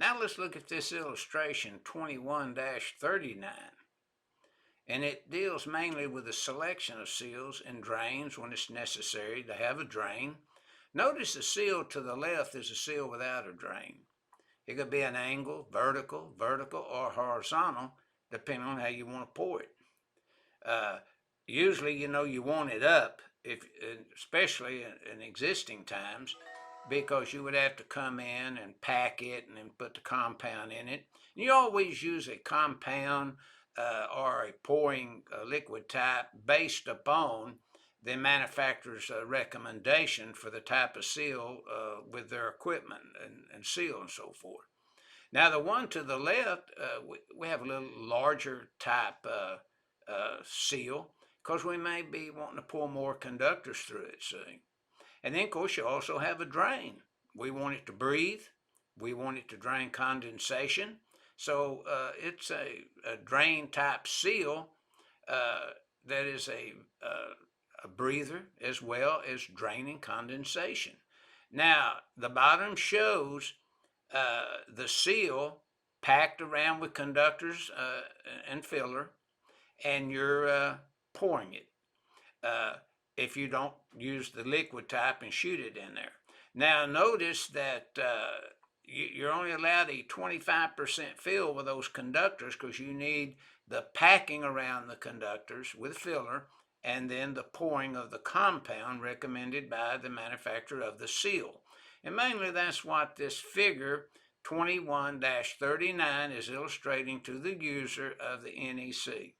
Now let's look at this illustration 21-39. And it deals mainly with the selection of seals and drains when it's necessary to have a drain. Notice the seal to the left is a seal without a drain. It could be an angle, vertical, or horizontal, depending on how you want to pour it. Usually, you want it up, especially in existing times, because you would have to come in and pack it and then put the compound in it. And you always use a compound or a pouring liquid type based upon the manufacturer's recommendation for the type of seal with their equipment and seal and so forth. Now the one to the left, we have a little larger type seal because we may be wanting to pour more conductors through it, see. And then of course you also have a drain. We want it to breathe. We want it to drain condensation. So it's a drain type seal that is a breather as well as draining condensation. Now the bottom shows the seal packed around with conductors and filler, and you're pouring it. If you don't use the liquid type and shoot it in there. Now notice that you're only allowed a 25% fill with those conductors because you need the packing around the conductors with filler and then the pouring of the compound recommended by the manufacturer of the seal. And mainly that's what this figure 21-39 is illustrating to the user of the NEC.